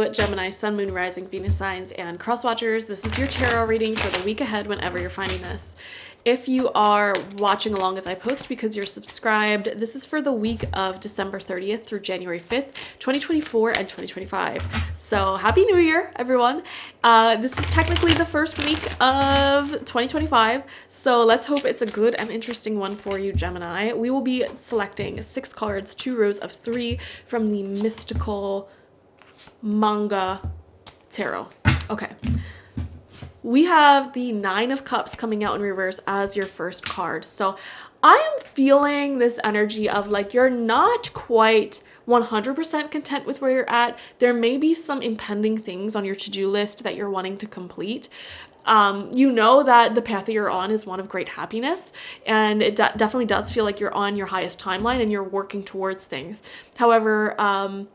Hello, Gemini, Sun, Moon, Rising, Venus signs, and cross watchers. This is your tarot reading for the week ahead whenever you're finding this. If you are watching along as I post because you're subscribed, this is for the week of December 30th through January 5th, 2024 and 2025. So happy New Year, everyone. This is technically the first week of 2025. So let's hope it's a good and interesting one for you, Gemini. We will be selecting 6 cards, 2 rows of 3 from the Mystical Manga Tarot. Okay. We have the 9 of Cups coming out in reverse as your first card. So I am feeling this energy of like you're not quite 100% content with where you're at. There may be some impending things on your to-do list that you're wanting to complete. You know that the path that you're on is one of great happiness, and it definitely does feel like you're on your highest timeline and you're working towards things. However,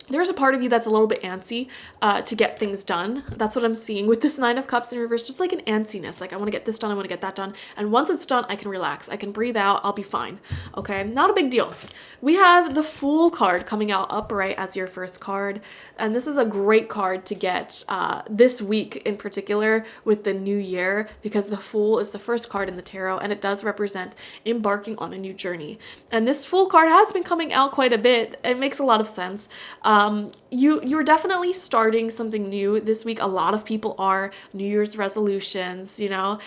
there's a part of you that's a little bit antsy to get things done. That's what I'm seeing with this 9 of Cups in reverse, just like an antsiness. Like, I want to get this done, I want to get that done. And once it's done, I can relax. I can breathe out. I'll be fine. Okay, not a big deal. We have the Fool card coming out upright as your first card. And this is a great card to get this week in particular with the new year, because the Fool is the first card in the tarot and it does represent embarking on a new journey. And this Fool card has been coming out quite a bit. It makes a lot of sense. You're definitely starting something new this week. A lot of people are. New Year's resolutions, you know,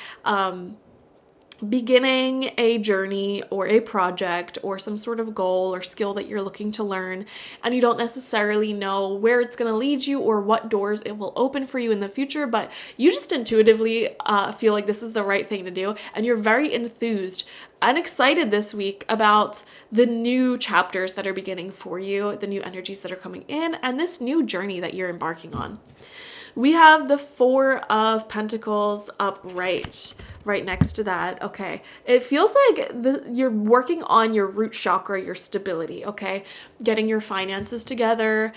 beginning a journey or a project or some sort of goal or skill that you're looking to learn, and you don't necessarily know where it's going to lead you or what doors it will open for you in the future, but you just intuitively feel like this is the right thing to do, and you're very enthused and excited this week about the new chapters that are beginning for you, the new energies that are coming in, and this new journey that you're embarking on. We have the 4 of Pentacles upright right next to that. Okay, it feels like you're working on your root chakra, your stability, okay? Getting your finances together,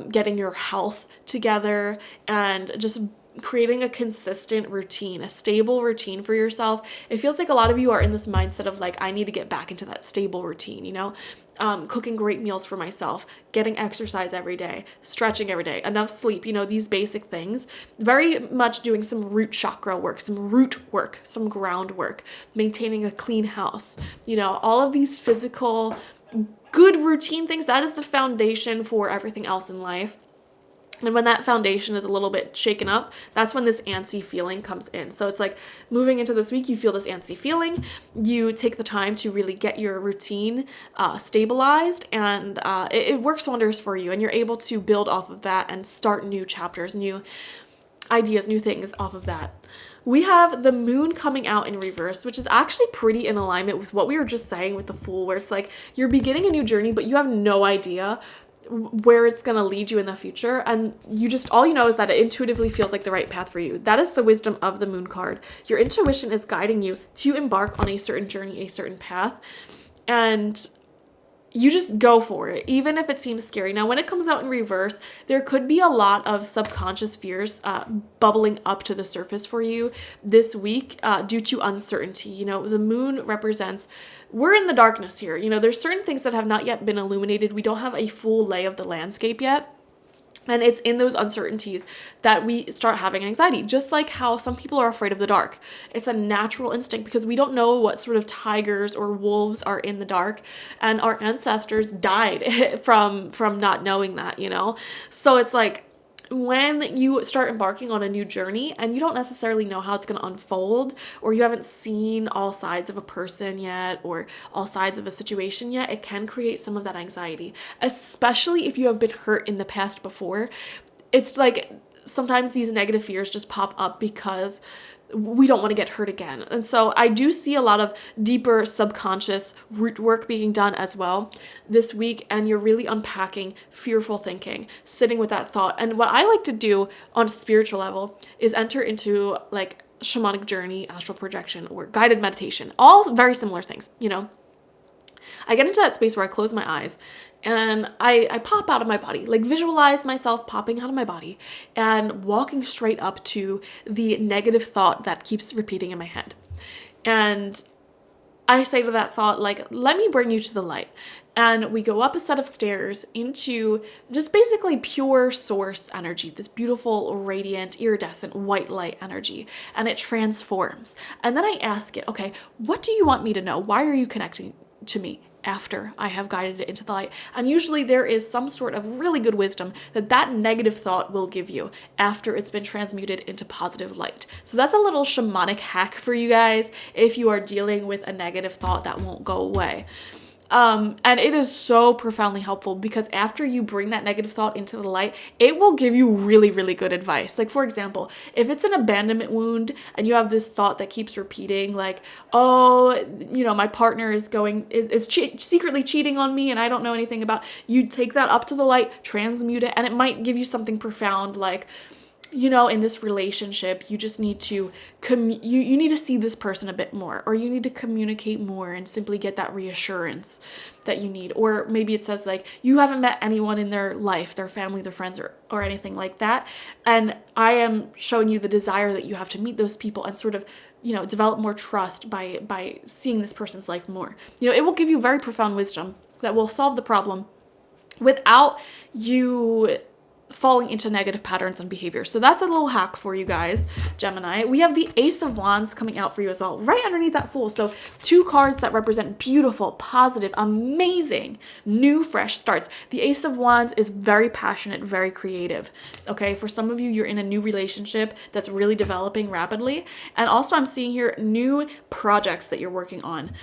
getting your health together, and just creating a consistent routine, a stable routine for yourself. It feels like a lot of you are in this mindset of like, I need to get back into that stable routine, you know? Cooking great meals for myself, getting exercise every day, stretching every day, enough sleep, you know, these basic things. Very much doing some root chakra work, some root work, some groundwork, maintaining a clean house, you know, all of these physical, good routine things. That is the foundation for everything else in life. And when that foundation is a little bit shaken up, that's when this antsy feeling comes in. So it's like moving into this week, you feel this antsy feeling. You take the time to really get your routine stabilized, and it works wonders for you. And you're able to build off of that and start new chapters, new ideas, new things off of that. We have the Moon coming out in reverse, which is actually pretty in alignment with what we were just saying with the Fool, where it's like you're beginning a new journey, but you have no idea where it's going to lead you in the future, and you just, all you know is that it intuitively feels like the right path for you. That is the wisdom of the Moon card. Your intuition is guiding you to embark on a certain journey, a certain path, and you just go for it, even if it seems scary. Now, when it comes out in reverse, there could be a lot of subconscious fears bubbling up to the surface for you this week due to uncertainty. You know, the Moon represents, we're in the darkness here. You know, there's certain things that have not yet been illuminated. We don't have a full lay of the landscape yet. And it's in those uncertainties that we start having anxiety, just like how some people are afraid of the dark. It's a natural instinct because we don't know what sort of tigers or wolves are in the dark. And our ancestors died from not knowing that, you know? So it's like, when you start embarking on a new journey and you don't necessarily know how it's going to unfold, or you haven't seen all sides of a person yet or all sides of a situation yet, it can create some of that anxiety, especially if you have been hurt in the past before. It's like sometimes these negative fears just pop up because we don't want to get hurt again. And so I do see a lot of deeper subconscious root work being done as well this week, and you're really unpacking fearful thinking, sitting with that thought. And what I like to do on a spiritual level is enter into like shamanic journey, astral projection, or guided meditation, all very similar things, you know. I get into that space where I close my eyes and I pop out of my body, like visualize myself popping out of my body and walking straight up to the negative thought that keeps repeating in my head. And I say to that thought, like, let me bring you to the light. and we go up a set of stairs into just basically pure source energy, this beautiful, radiant, iridescent, white light energy, and it transforms. And then I ask it, okay, what do you want me to know? Why are you connecting to me after I have guided it into the light? And usually there is some sort of really good wisdom that negative thought will give you after it's been transmuted into positive light. So that's a little shamanic hack for you guys if you are dealing with a negative thought that won't go away. And it is so profoundly helpful because after you bring that negative thought into the light, it will give you really, really good advice. Like, for example, if it's an abandonment wound and you have this thought that keeps repeating, like, oh, you know, my partner is secretly cheating on me and I don't know anything about, you take that up to the light, transmute it, and it might give you something profound like, you know, in this relationship, you just need to you need to see this person a bit more, or you need to communicate more and simply get that reassurance that you need. Or maybe it says like, you haven't met anyone in their life, their family, their friends, or anything like that. And I am showing you the desire that you have to meet those people and sort of, you know, develop more trust by seeing this person's life more. You know, it will give you very profound wisdom that will solve the problem without you falling into negative patterns and behavior. So that's a little hack for you guys, Gemini. We have the Ace of Wands coming out for you as well, right underneath that Fool. So 2 cards that represent beautiful, positive, amazing, new, fresh starts. The Ace of Wands is very passionate, very creative. Okay, for some of you, you're in a new relationship that's really developing rapidly. And also I'm seeing here new projects that you're working on,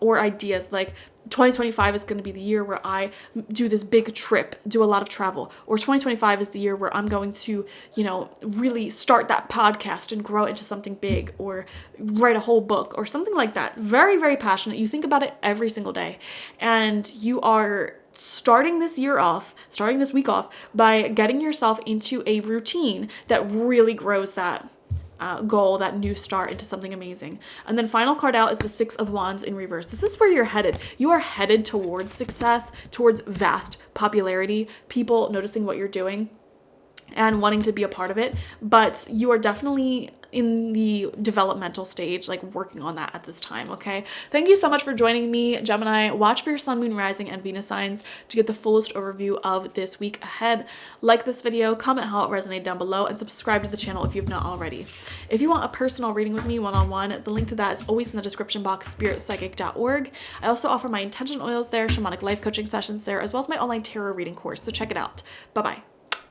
or ideas like 2025 is going to be the year where I do this big trip, do a lot of travel. Or 2025 is the year where I'm going to, you know, really start that podcast and grow into something big, or write a whole book or something like that. Very, very passionate. You think about it every single day. And you are starting this week off by getting yourself into a routine that really grows that goal, that new start into something amazing. And then final card out is the 6 of Wands in reverse. This is where you're headed. You are headed towards success, towards vast popularity, people noticing what you're doing and wanting to be a part of it. But you are definitely in the developmental stage, like working on that at this time, okay? Thank you so much for joining me, Gemini. Watch for your sun, moon, rising, and Venus signs to get the fullest overview of this week ahead. Like this video, comment how it resonated down below, and subscribe to the channel if you've not already. If you want a personal reading with me one-on-one, the link to that is always in the description box, spiritpsychic.org. I also offer my intention oils there, shamanic life coaching sessions there, as well as my online tarot reading course, so check it out. Bye-bye.